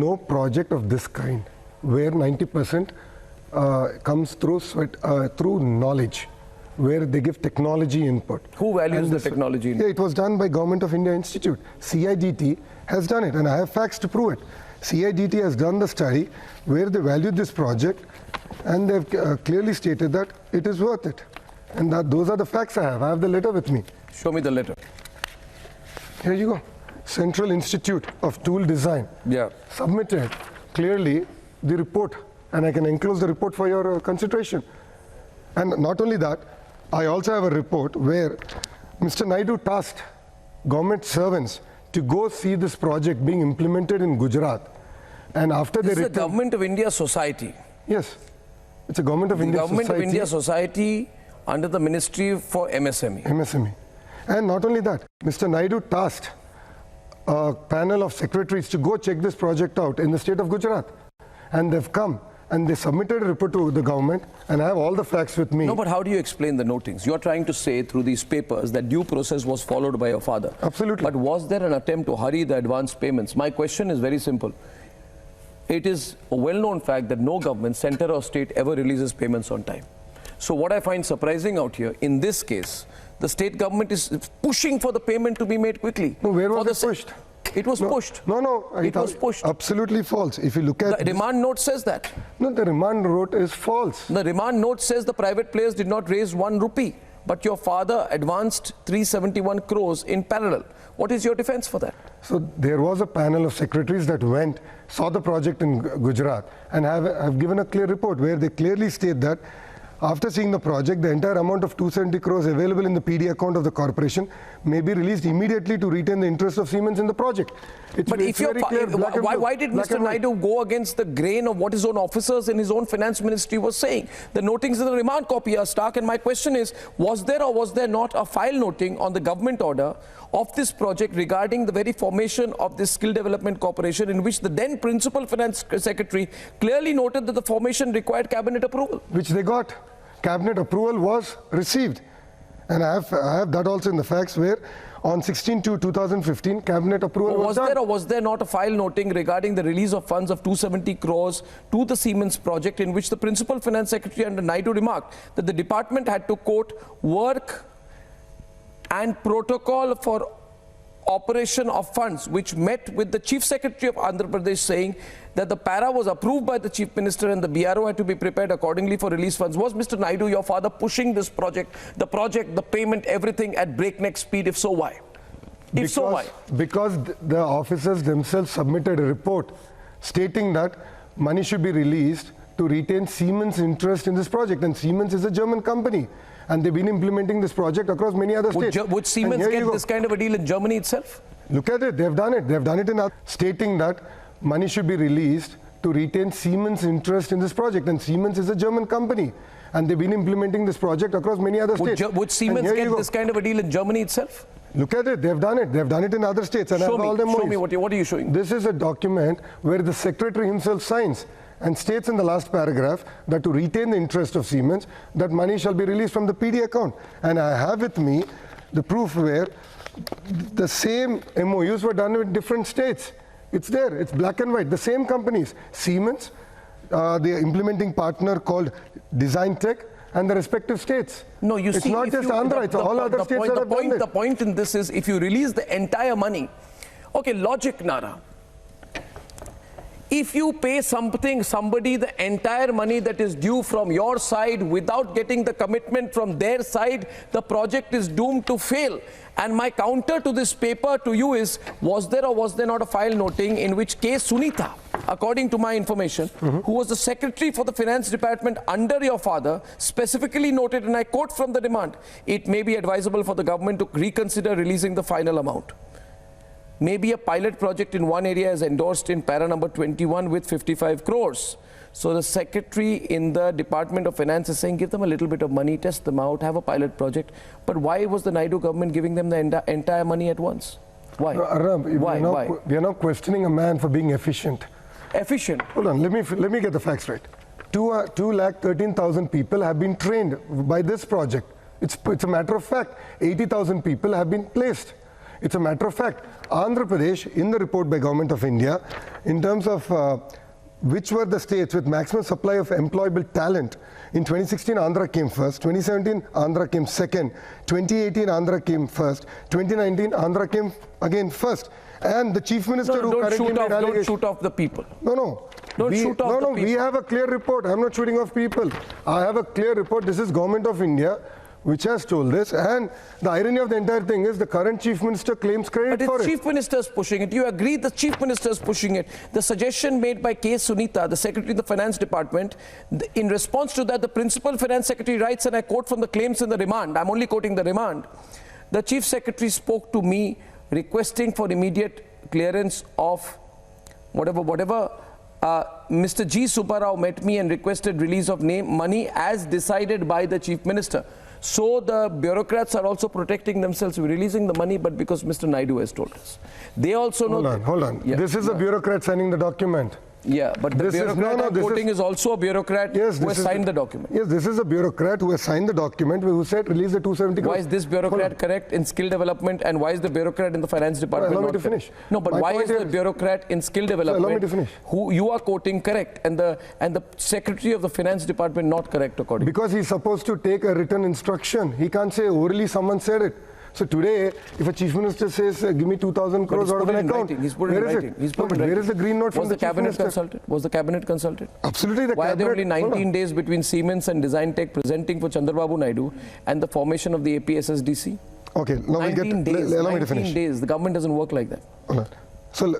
no project of this kind where 90% comes through through knowledge, where they give technology input. Who values the technology input? Yeah, it was done by Government of India Institute. CIDT has done it, and I have facts to prove it. CIDT has done the study where they valued this project, and they've clearly stated that it is worth it. And those are the facts I have. I have the letter with me. Show me the letter. Here you go. Central Institute of Tool Design. Yeah. Submitted clearly the report, and I can enclose the report for your consideration. And not only that, I also have a report where Mr. Naidu tasked government servants to go see this project being implemented in Gujarat. And after this they is a Government of India society. Yes, it's a Government of India Government society. of India society under the Ministry for MSME. MSME. And not only that, Mr. Naidu tasked a panel of secretaries to go check this project out in the state of Gujarat. And they've come and they submitted a report to the government, and I have all the facts with me. No, but how do you explain the notings? You're trying to say through these papers that due process was followed by your father. Absolutely. But was there an attempt to hurry the advance payments? My question is very simple. It is a well-known fact that no government, center or state, ever releases payments on time. So what I find surprising out here, in this case, the state government is pushing for the payment to be made quickly. No, where was it pushed? It was pushed. No, it was pushed. Absolutely false. If you look at the remand note says that. No, the remand note is false. The remand note says the private players did not raise 1 rupee, but your father advanced 371 crores in parallel. What is your defense for that? So there was a panel of secretaries that went, saw the project in Gujarat, and have given a clear report where they clearly state that after seeing the project, the entire amount of 270 crores available in the PD account of the corporation may be released immediately to retain the interest of Siemens in the project. But if you're, why did Mr. Naidu go against the grain of what his own officers in his own finance ministry were saying? The notings in the remand copy are stark, and my question is, was there or was there not a file noting on the government order of this project regarding the very formation of this skill development corporation, in which the then principal finance secretary clearly noted that the formation required cabinet approval? Which they got. Cabinet approval was received. And I have that also in the facts where on 16/2/2015, cabinet approval was done. Was there or was there not a file noting regarding the release of funds of 270 crores to the Siemens project, in which the principal finance secretary under Naidu remarked that the department had to, quote, work and protocol for operation of funds, which met with the chief secretary of Andhra Pradesh, saying that the para was approved by the chief minister and the BRO had to be prepared accordingly for release funds. Was Mr. Naidu, your father, pushing this project, the payment, everything at breakneck speed? If so, why? If so, why? Because the officers themselves submitted a report stating that money should be released to retain Siemens' interest in this project. And Siemens is a German company. And they've been implementing this project across many other states. Would Siemens get this kind of a deal in Germany itself? Look at it. They've done it. They've done it in stating that money should be released to retain Siemens' interest in this project. And Siemens is a German company. And they've been implementing this project across many other states. Would Siemens get this kind of a deal in Germany itself? Look at it. They've done it. They've done it in other states. And show me. What are you showing? This is a document where the secretary himself signs and states in the last paragraph that to retain the interest of Siemens, that money shall be released from the PD account. And I have with me the proof where the same MOUs were done with different states. It's there. It's black and white. The same companies. Siemens, the implementing partner called Design Tech, and the respective states. No, you see, it's not just Andhra. It's all other states that have done it. The point in this is, if you release the entire money, okay, logic, Nara. If you pay somebody the entire money that is due from your side without getting the commitment from their side, the project is doomed to fail. And my counter to this paper to you is, was there or was there not a file noting in which K. Sunitha, according to my information, who was the secretary for the finance department under your father, specifically noted, and I quote from the demand, it may be advisable for the government to reconsider releasing the final amount. Maybe a pilot project in one area is endorsed in para number 21 with 55 crores. So the secretary in the Department of Finance is saying, give them a little bit of money, test them out, have a pilot project. But why was the Naidu government giving them the entire money at once? Why? No, Arnab, why? We are not questioning a man for being efficient. Efficient? Hold on, let me get the facts right. 2,13,000 people have been trained by this project. It's a matter of fact. 80,000 people have been placed. It's a matter of fact. Andhra Pradesh, in the report by Government of India, in terms of which were the states with maximum supply of employable talent, in 2016 Andhra came first, 2017 Andhra came second, 2018 Andhra came first, 2019 Andhra came again first. And the Chief Minister who currently made allegations... Don't shoot off the people. No. Don't shoot off the people. We have a clear report. I'm not shooting off people. I have a clear report. This is Government of India which has told this, and the irony of the entire thing is the current Chief Minister claims credit for it. But the Chief Minister is pushing it. You agree the Chief Minister is pushing it. The suggestion made by K. Sunita, the Secretary of the Finance Department, in response to that, the Principal Finance Secretary writes, and I quote from the claims in the remand, I'm only quoting the remand, the Chief Secretary spoke to me requesting for immediate clearance of whatever. Mr. G. Subbarao met me and requested release of money as decided by the Chief Minister. So the bureaucrats are also protecting themselves, releasing the money, but because Mr. Naidu has told us. They also know... Hold on. Yeah, this is a bureaucrat signing the document. Yeah, but the bureaucrat I'm quoting is also a bureaucrat who has signed the document. Yes, this is a bureaucrat who has signed the document, who said release the 270 crores. Why is this bureaucrat correct in skill development, and why is the bureaucrat in the finance department allow me to finish. No, but why is the bureaucrat in skill development, allow me to finish, who you are quoting, correct, and the secretary of the finance department not correct according? Because he's supposed to take a written instruction. He can't say orally someone said it. So today, if a Chief Minister says, give me 2,000 crores out of an account, where is it? Where is the green note from the Chief Minister? Was the cabinet consulted? Absolutely. Why are there only 19 days between Siemens and Design Tech presenting for Chandrababu Naidu and the formation of the APSSDC? Okay, now 19 days. Allow me to finish. 19 days. The government doesn't work like that. So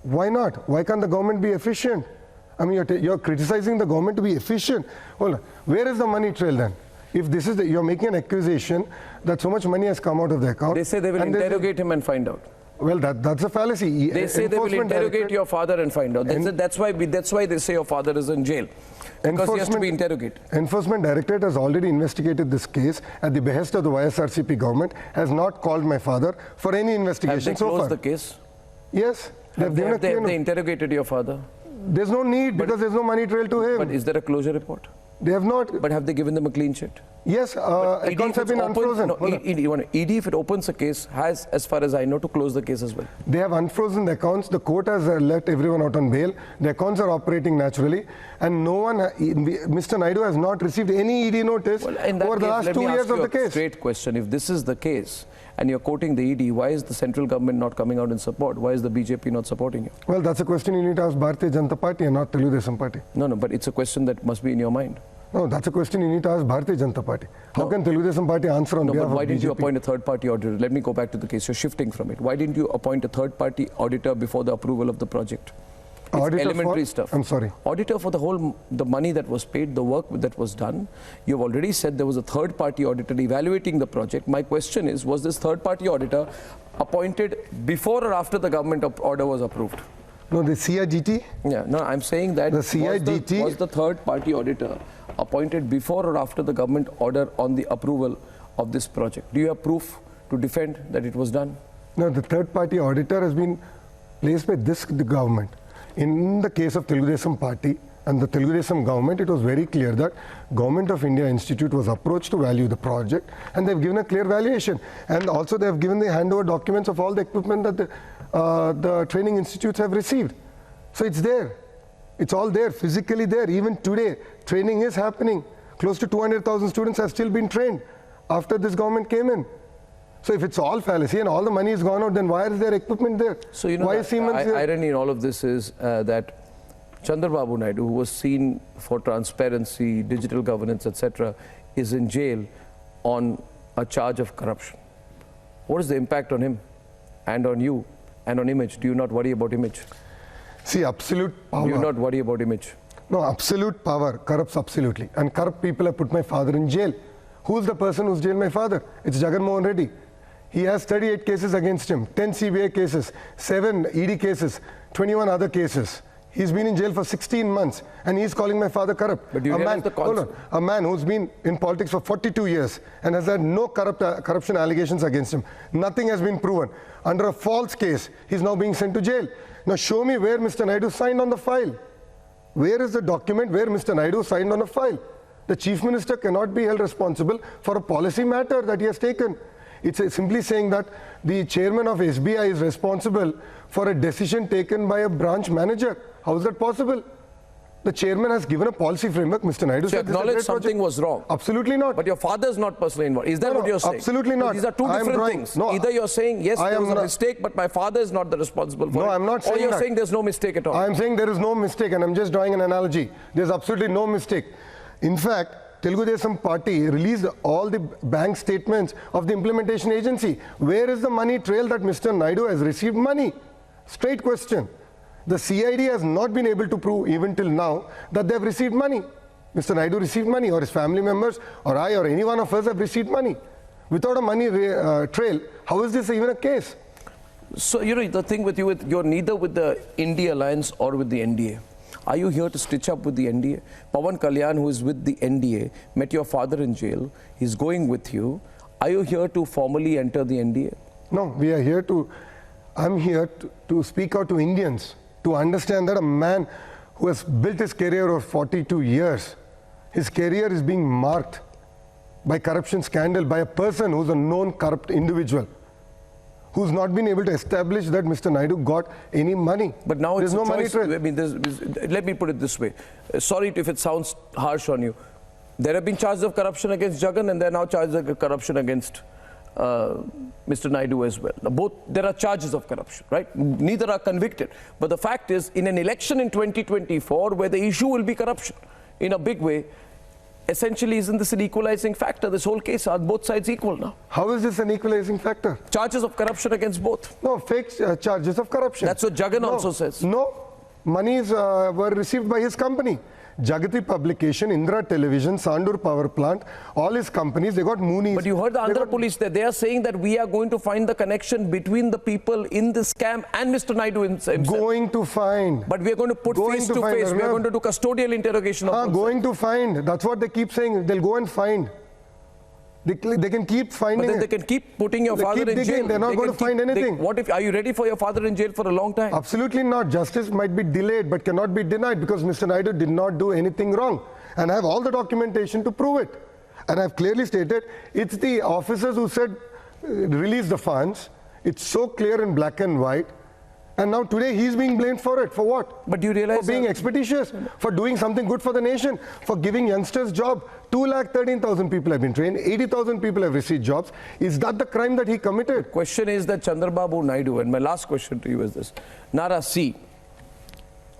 why not? Why can't the government be efficient? I mean, you're criticizing the government to be efficient. Hold on. Where is the money trail then? If this is you're making an accusation that so much money has come out of the account. They say they will interrogate him and find out. Well, that's a fallacy. They say they will interrogate your father and find out. That's why they say your father is in jail. Because he has to be interrogated. Enforcement Directorate has already investigated this case at the behest of the YSRCP government, has not called my father for any investigation so far. Have they closed the case? Yes. Have they interrogated your father? There's no need because there's no money trail to him. But is there a closure report? They have not. But have they given them a clean sheet? Yes, accounts have been unfrozen. ED, if it opens a case, has, as far as I know, to close the case as well. They have unfrozen the accounts. The court has let everyone out on bail. The accounts are operating naturally. And no one, Mr. Naidu has not received any ED notice over the last 2 years of the case. Straight question. If this is the case, and you're quoting the ED, why is the central government not coming out in support? Why is the BJP not supporting you? Well, that's a question you need to ask Bharatiya Janata Party and not Telugudesam Party. No, but it's a question that must be in your mind. No, that's a question you need to ask Bharatiya Janata Party. How can Telugudesam Party answer on behalf of BJP? Why didn't you appoint a third-party auditor? Let me go back to the case. You're shifting from it. Why didn't you appoint a third-party auditor before the approval of the project? It's elementary stuff. I'm sorry. Auditor for the money that was paid, the work that was done. You've already said there was a third-party auditor evaluating the project. My question is, was this third-party auditor appointed before or after the government order was approved? No, the CIGT? Yeah, no, I'm saying that the CIGT was the third-party auditor appointed before or after the government order on the approval of this project? Do you have proof to defend that it was done? No, the third-party auditor has been placed by the government. In the case of Telugudesam Party and the Telugudesam government, it was very clear that Government of India Institute was approached to value the project, and they've given a clear valuation. And also they have given the handover documents of all the equipment that the training institutes have received. So it's there. It's all there, physically there. Even today, training is happening. Close to 200,000 students have still been trained after this government came in. So if it's all fallacy and all the money is gone out, then why is there equipment there? So you know, why is Siemens there? Irony in all of this is that Chandrababu Naidu, who was seen for transparency, digital governance, etc., is in jail on a charge of corruption. What is the impact on him and on you and on image? Do you not worry about image? See, absolute power. Do you not worry about image? No, absolute power corrupts absolutely. And corrupt people have put my father in jail. Who's the person who's jailed my father? It's Jagan Mohan Reddy. He has 38 cases against him, 10 CBI cases, 7 ED cases, 21 other cases. He's been in jail for 16 months and he's calling my father corrupt. But do you realize the concept? A man who's been in politics for 42 years and has had no corruption allegations against him. Nothing has been proven. Under a false case, he's now being sent to jail. Now show me where Mr. Naidu signed on the file. Where is the document where Mr. Naidu signed on a file? The Chief Minister cannot be held responsible for a policy matter that he has taken. It's simply saying that the chairman of SBI is responsible for a decision taken by a branch manager. How is that possible? The chairman has given a policy framework. Mr. Naidu So you said this is a acknowledge great something project. was wrong. Absolutely not. But your father is not personally involved. Is that No, what you're saying? absolutely So not. these are two I am different drawing- things. no, Either you're saying, yes, I there am was a not- mistake, but my father is not the responsible for it. No, I'm not saying Or you're that. saying there's no mistake at all. I am saying there is no mistake, and I'm just drawing an analogy. There's absolutely no mistake. In fact, Telugu Desam Party released all the bank statements of the implementation agency. Where is the money trail that Mr. Naidu has received money? Straight question. The CID has not been able to prove even till now that they have received money. Mr. Naidu received money, or his family members, or I, or any one of us have received money. Without a money trail, how is this even a case? So, you know, the thing with you, you're neither with the India Alliance or with the NDA. Are you here to stitch up with the NDA? Pawan Kalyan, who is with the NDA, met your father in jail. He's going with you. Are you here to formally enter the NDA? No, we are here to, I'm here to speak out to Indians, to understand that a man who has built his career over 42 years, his career is being marked by corruption scandal, by a person who's a known corrupt individual, who's not been able to establish that Mr. Naidu got any money. But now there's it's no a money choice. trail. I mean, let me put it this way. Sorry if it sounds harsh on you. There have been charges of corruption against Jagan, and there are now charges of corruption against Mr. Naidu as well. Now, both, there are charges of corruption, right? Neither are convicted. But the fact is, in an election in 2024, where the issue will be corruption in a big way, essentially, isn't this an equalizing factor? This whole case, are both sides equal now? How is this an equalizing factor? Charges of corruption against both. No, fake charges of corruption. That's what Jagan also says. No, monies were received by his company. Jagati Publication, Indra Television, Sandur Power Plant, all his companies, they got Moonies. But you heard the Andhra police there. They are saying that we are going to find the connection between the people in the scam and Mr. Naidu himself. Going to find. But we are going to put Going face to to find, face. We are Arnav. going to do custodial interrogation of both Going to find. That's what they keep saying. They'll go and find. They can keep finding But then it. they can keep putting your They father keep in digging. jail. They're not They going can to find anything. What if, are you ready for your father in jail for a long time? Absolutely not. Justice might be delayed but cannot be denied because Mr. Naidu did not do anything wrong. And I have all the documentation to prove it. And I've clearly stated it's the officers who said release the funds. It's so clear in black and white. And now today he's being blamed for it. For what? But do you realize For being expeditious, for doing something good for the nation, for giving youngsters job. 213,000 people have been trained, 80,000 people have received jobs. Is that the crime that he committed? Question is that Chandrababu Naidu, and my last question to you is this. Nara, see,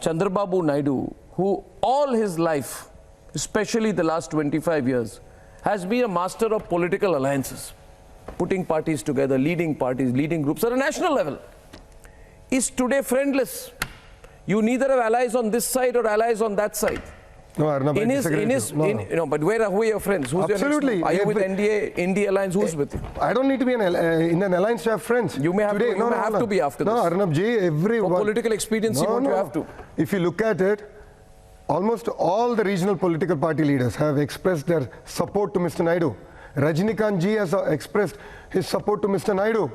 Chandrababu Naidu, who all his life, especially the last 25 years, has been a master of political alliances, putting parties together, leading parties, leading groups at a national level, is today friendless. You neither have allies on this side or allies on that side. No, Arnab, I disagree with you. No. No, but who are your friends? Who's Absolutely. Your next? Are you with NDA, India Alliance? Who's with you? I don't need to be in an alliance to have friends. You may have Today, to, have to be after no, this. Arnab ji, everyone. For political expediency, won't you have to? If you look at it, almost all the regional political party leaders have expressed their support to Mr. Naidu. Rajinikanth ji has expressed his support to Mr. Naidu.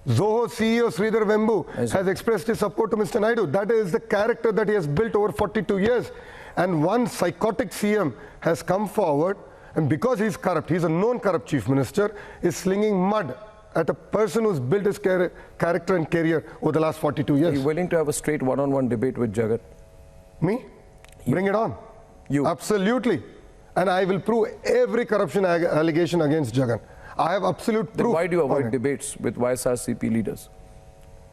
Zoho CEO Sridhar Vembu has expressed his support to Mr. Naidu. That is the character that he has built over 42 years. And one psychotic CM has come forward, and because he's corrupt, he's a known corrupt chief minister, is slinging mud at a person who's built his character and career over the last 42 years. Are you willing to have a straight one-on-one debate with Jagat? Me? Bring it on. You? Absolutely. And I will prove every corruption allegation against Jagan. I have absolute proof. Then why do you avoid on it. debates with YSRCP leaders?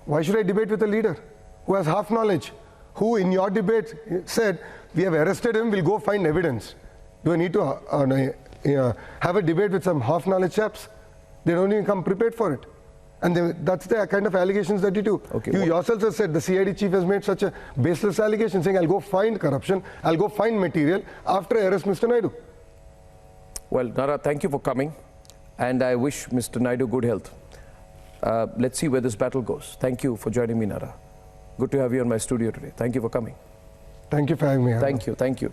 Why should I debate with a leader who has half knowledge, who in your debate said, we have arrested him, we'll go find evidence? Do I need to have a debate with some half knowledge chaps? They don't even come prepared for it. And that's the kind of allegations that you do. Okay, you yourself have said the CID chief has made such a baseless allegation saying, I'll go find corruption, I'll go find material after I arrest Mr. Naidu. Well, Nara, thank you for coming. And I wish Mr. Naidu good health. Let's see where this battle goes. Thank you for joining me, Nara. Good to have you in my studio today. Thank you for coming. Thank you for having me. Thank you. Thank you.